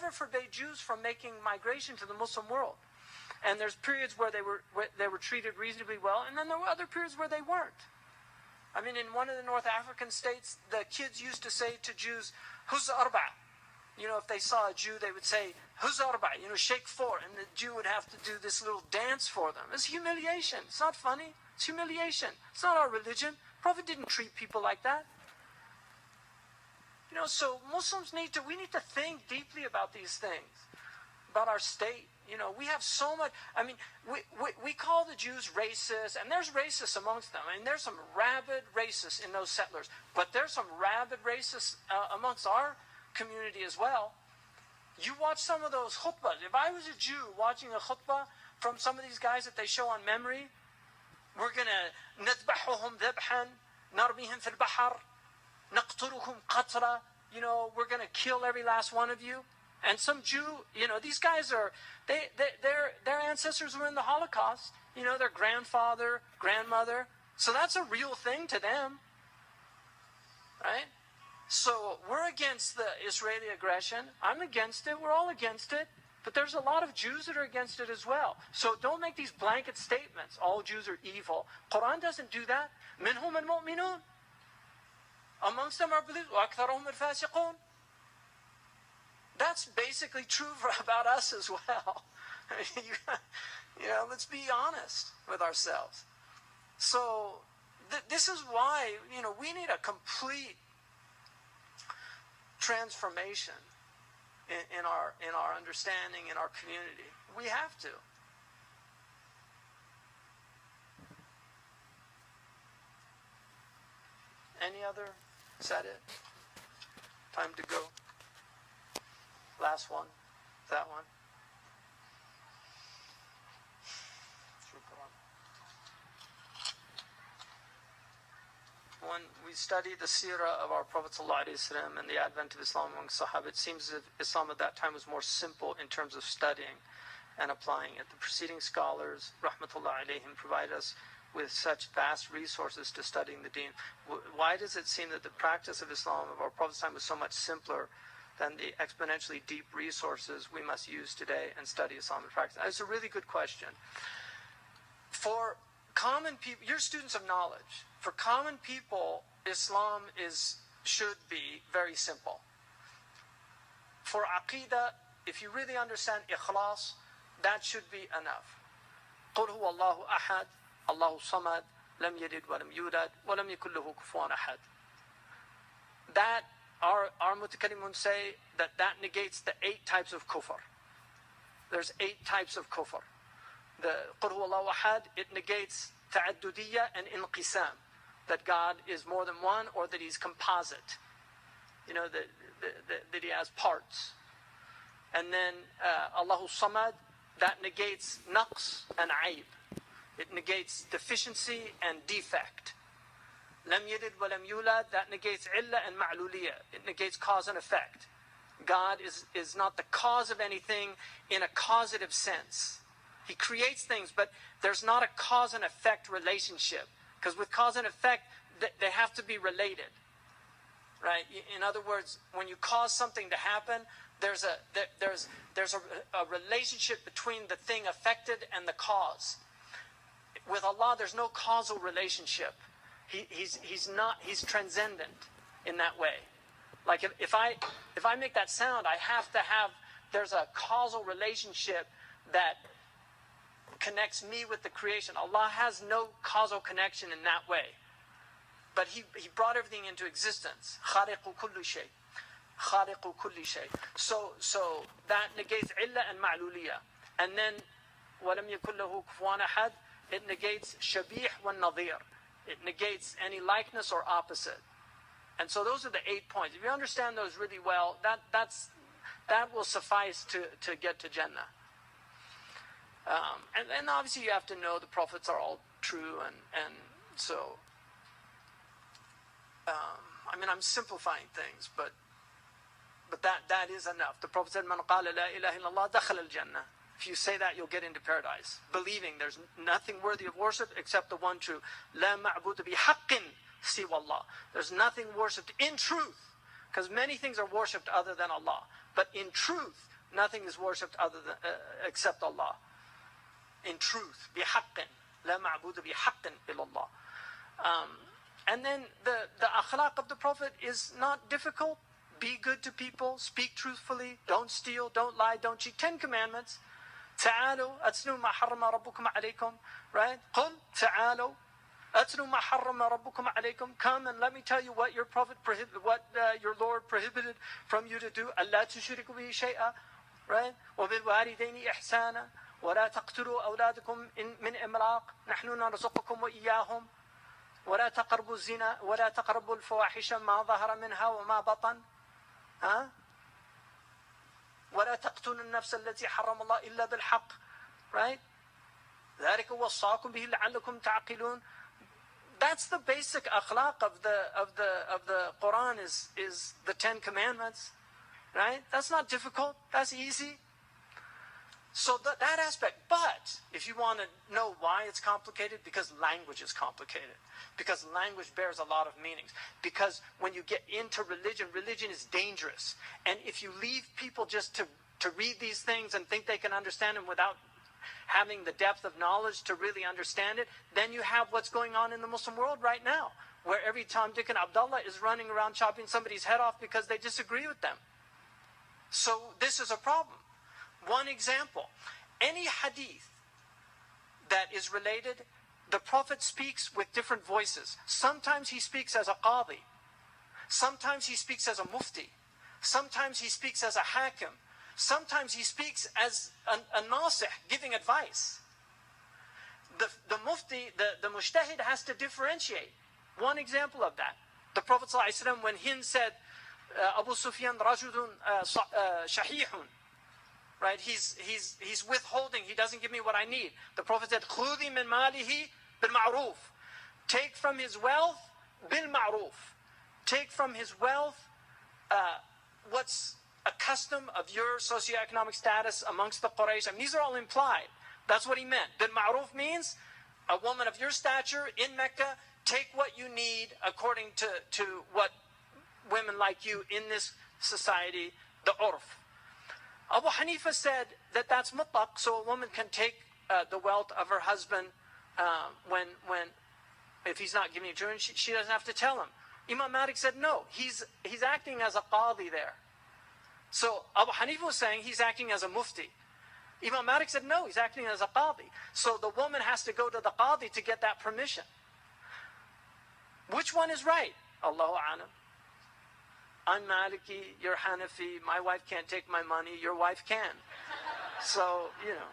never forbade Jews from making migration to the Muslim world. And there's periods where they were treated reasonably well, and then there were other periods where they weren't. I mean, in one of the North African states, the kids used to say to Jews, "Huz arba." You know, if they saw a Jew, they would say, "Huz arba," you know, shake four, and the Jew would have to do this little dance for them. It's humiliation. It's not funny. It's humiliation. It's not our religion. Prophet didn't treat people like that. You know, so Muslims we need to think deeply about these things, about our state. You know, we have so much. I mean, we call the Jews racist, and there's racists amongst them. I mean, there's some rabid racists in those settlers, but there's some rabid racists amongst our community as well. You watch some of those khutbahs. If I was a Jew watching a khutbah from some of these guys that they show on memory, we're going to نذبحهم ذبحا نرميهم في البحر نقتلهم قتلا. You know, we're going to kill every last one of you. And some Jew, you know, these guys are, their ancestors were in the Holocaust. You know, their grandfather, grandmother. So that's a real thing to them. Right? So we're against the Israeli aggression. I'm against it. We're all against it. But there's a lot of Jews that are against it as well. So don't make these blanket statements. All Jews are evil. Quran doesn't do that. Minhum al-mu'minun. Amongst them are believers. وَأَكْثَرُهُمْ الْفَاسِقُونَ. That's basically true about us as well. You know, let's be honest with ourselves. So this is why, you know, we need a complete transformation in our understanding, in our community. We have to. Any other? Is that it? Time to go. Last one. That one. When we study the seerah of our Prophet ﷺ and the advent of Islam among Sahaba, it seems as if Islam at that time was more simple in terms of studying and applying it. The preceding scholars, rahmatullah alayhim, provide us with such vast resources to studying the deen. Why does it seem that the practice of Islam of our Prophet's time was so much simpler than the exponentially deep resources we must use today and study Islam in practice? It's a really good question. For common people, you're students of knowledge. For common people, Islam should be very simple. For Aqidah, if you really understand Ikhlas, that should be enough. قُلْ هُوَ اللَّهُ أَحَدٌ اللَّهُ صَمَدٌ لَمْ يَلِدْ وَلَمْ يُولَدْ وَلَمْ يَكُنْ لَهُ كُفُوًا أَحَدٌ. That, our mutakallimun say that negates the 8 types of kufr. There's 8 types of kufr. The قُلْ هُوَ اللَّهُ أَحَدٌ, it negates ta'addudiyya and inqisam, that God is more than one, or that he's composite. You know, that he has parts. And then Allahu Samad, that negates naqs and aib. It negates deficiency and defect. Lam yalid wa lam yulad, that negates illa and ma'luliyya. It negates cause and effect. God is not the cause of anything in a causative sense. He creates things, but there's not a cause and effect relationship. Because with cause and effect, they have to be related. Right? In other words, when you cause something to happen, there's a relationship between the thing affected and the cause. With Allah, there's no causal relationship. He's transcendent in that way. Like if I make that sound, I have to have, there's a causal relationship that connects me with the creation. Allah has no causal connection in that way. But He brought everything into existence. خَالِقُ كُلِّ شَيْءٍ. خَالِقُ كُلِّ شَيْءٍ. So that negates illa and ma'luliyah. And then وَلَمْ يَكُنْ لَهُ كُفُوًا أَحَدٌ, it negates shabih wa nadir. It negates any likeness or opposite. And so those are the 8 points. If you understand those really well, that will suffice to get to Jannah. And obviously you have to know the prophets are all true, and so I mean, I'm simplifying things, but that is enough. The Prophet said, "Man qala la ilaha illallah dakhala al-jannah." If you say that, you'll get into paradise, believing there's nothing worthy of worship except the one true. La ma'budu bihaqqin siwa Allah. There's nothing worshipped in truth, because many things are worshipped other than Allah. But in truth, Nothing is worshipped other than, except Allah. In truth, بِحَقٍ لَا مَعْبُودَ بِحَقٍ إِلَّا اللَّهِ. And then the akhlaq of the Prophet is not difficult. Be good to people, speak truthfully, don't steal, don't lie, don't cheat. 10 commandments. تعالوا أتلوا ما حرم ربكم عليكم. Right? قل تعالوا أتلوا ما حرم ربكم عليكم. Come and let me tell you what your Prophet your Lord prohibited from you to do. ألا تشركوا به شيئا. Right? وبالوالدين إحسانا ولا تقتلوا أولادكم من إملاق نحن نرزقكم وإياهم ولا تقربوا الزنا ولا تقربوا الفواحش ما ظهر منها وما بطن. ولا تقتلوا النفس التي حرم الله إلا بالحق. Right? ذلك وصاكم به لعلكم تعقلون. That's the basic akhlaq of the Quran is the 10 commandments. Right? That's not difficult. That's easy. So that aspect. But if you want to know why it's complicated, because language is complicated. Because language bears a lot of meanings. Because when you get into religion, religion is dangerous. And if you leave people just to read these things and think they can understand them without having the depth of knowledge to really understand it, then you have what's going on in the Muslim world right now, where every Tom, Dick, and Abdullah is running around chopping somebody's head off because they disagree with them. So this is a problem. One example, any hadith that is related, the Prophet speaks with different voices. Sometimes he speaks as a qadi. Sometimes he speaks as a mufti. Sometimes he speaks as a hakim. Sometimes he speaks as a nasih, giving advice. The mufti, the mujtahid has to differentiate. One example of that, the Prophet ﷺ, when Hind said, Abu Sufyan rajulun shahihun, right? He's withholding. He doesn't give me what I need. The Prophet said, "Khudi min malihi bil ma'ruf." Take from his wealth bil ma'ruf. Take from his wealth what's a custom of your socioeconomic status amongst the Quraysh. I mean, these are all implied. That's what he meant. Bil ma'ruf means a woman of your stature in Mecca. Take what you need according to what women like you in this society, the urf. Abu Hanifa said that that's mutlaq, so a woman can take the wealth of her husband if he's not giving it to her, and she doesn't have to tell him. Imam Malik said no, he's acting as a qadi there. So Abu Hanifa was saying he's acting as a mufti. Imam Malik said no, he's acting as a qadi. So the woman has to go to the qadi to get that permission. Which one is right? Allahu a'lam. I'm Maliki, you're Hanafi, my wife can't take my money, your wife can. So, you know.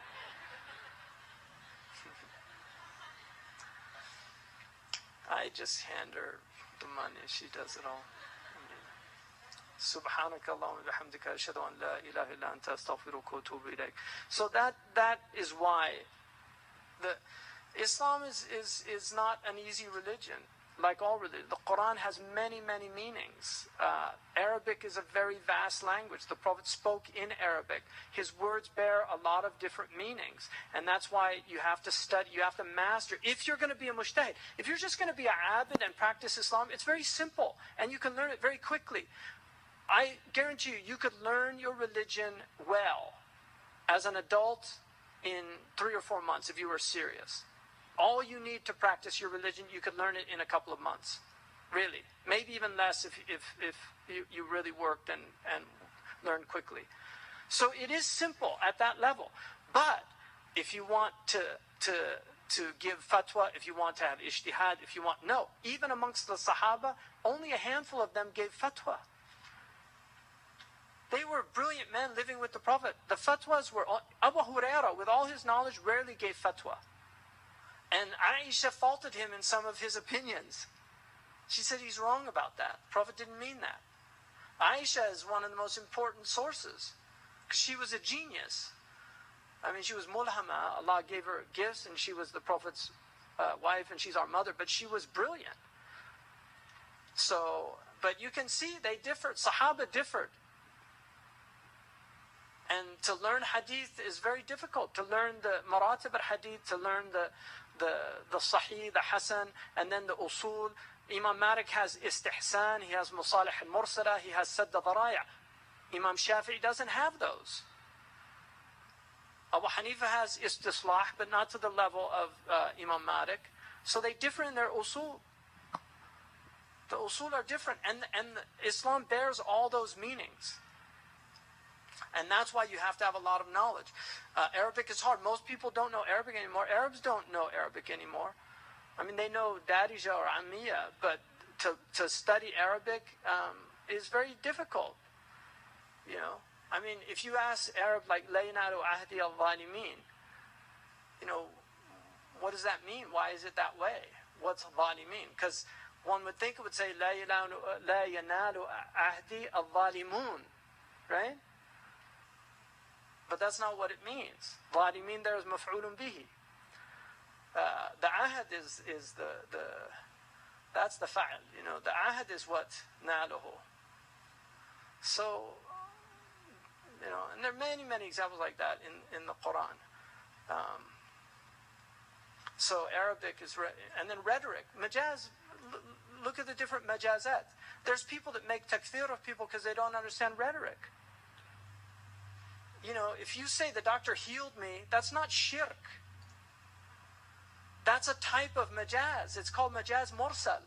I just hand her the money, she does it all. Subhanaka Allahumma bihamdika ashhadu an la ilaha illa anta astaghfiruka wa atubu ilayk. So that is why Islam is not an easy religion. Like all religions, the Quran has many, many meanings. Arabic is a very vast language. The Prophet spoke in Arabic. His words bear a lot of different meanings. And that's why you have to study, you have to master. If you're going to be a mujtahid, if you're just going to be an abid and practice Islam, it's very simple. And you can learn it very quickly. I guarantee you could learn your religion well as an adult in 3 or 4 months if you were serious. All you need to practice your religion, you could learn it in a couple of months. Really. Maybe even less if you really worked and learned quickly. So it is simple at that level. But if you want to give fatwa, if you want to have ijtihad, if you want... No. Even amongst the Sahaba, only a handful of them gave fatwa. They were brilliant men living with the Prophet. The fatwas were... Abu Hurairah, with all his knowledge, rarely gave fatwa. And Aisha faulted him in some of his opinions. She said he's wrong about that. The Prophet didn't mean that. Aisha is one of the most important sources because she was a genius. I mean, she was mulhama. Allah gave her gifts and she was the Prophet's wife and she's our mother, but she was brilliant. So, but you can see they differed. Sahaba differed. And to learn hadith is very difficult. To learn the maratib al-hadith, to learn the sahih, the hasan, and then the usul. Imam Malik has istihsan, he has musalih al-mursala, he has sadd al-dharaya. Imam Shafi'i doesn't have those. Abu Hanifa has istislah, but not to the level of Imam Malik. So they differ in their usul. The usul are different, and Islam bears all those meanings. And that's why you have to have a lot of knowledge. Arabic is hard. Most people don't know Arabic anymore. Arabs don't know Arabic anymore. I mean, they know Darija or Amiya, but to study Arabic is very difficult. You know, I mean, if you ask Arab like Laynaru Ahdi al-Zalimin, you know, what does that mean? Why is it that way? What's Zalimin? Because one would think it would say La yanalu ahdi al-Zalimun, right? But that's not what it means. Zalimin there is maf'ulun bihi. The ahad is the that's the fa'al. You know, the ahad is what naluhu. So, you know, and there are many, many examples like that in the Quran. So Arabic is, and then rhetoric, majaz. Look at the different majazat. There's people that make takfir of people because they don't understand rhetoric. You know, if you say the doctor healed me, that's not shirk. That's a type of majaz. It's called majaz mursal.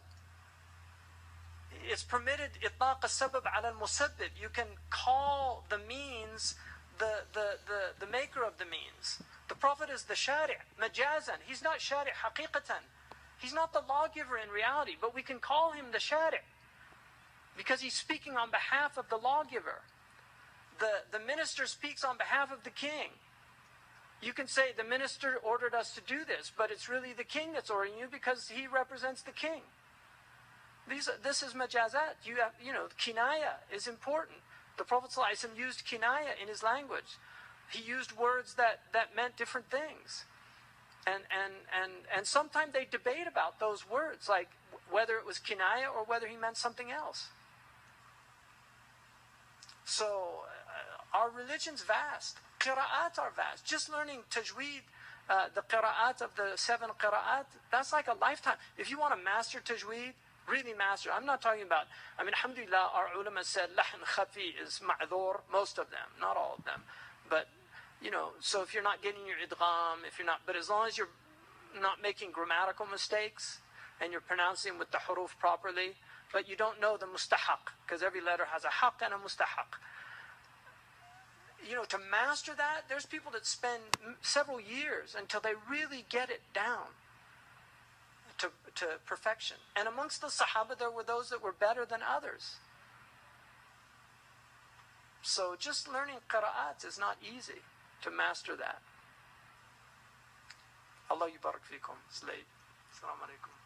It's permitted itlaq as-sabab ala al-musabbib. You can call the means the maker of the means. The Prophet is the shari' majazan. He's not shari' haqiqatan. He's not the lawgiver in reality, but we can call him the shari' because he's speaking on behalf of the lawgiver. The minister speaks on behalf of the king. You can say the minister ordered us to do this, but it's really the king that's ordering you because he represents the king. This is majazat. You know, kinaya is important. The Prophet ﷺ used kinaya in his language. He used words that meant different things. And sometimes they debate about those words, like whether it was kinaya or whether he meant something else. So our religion's vast. Qira'at are vast. Just learning tajweed, the qira'at of the 7 qira'at, that's like a lifetime. If you want to master tajweed, really master. I'm not talking about, I mean, alhamdulillah, our ulama said lahn khafi is ma'dhur, most of them, not all of them. But, you know, so if you're not getting your idgham, if you're not, but as long as you're not making grammatical mistakes and you're pronouncing with the huruf properly, but you don't know the mustahaq, because every letter has a haq and a mustahaq. You know, to master that, there's people that spend several years until they really get it down to perfection. And amongst the Sahaba, there were those that were better than others. So just learning qira'at is not easy to master that. Allah yubarak fikum. It's late. Assalamu alaikum.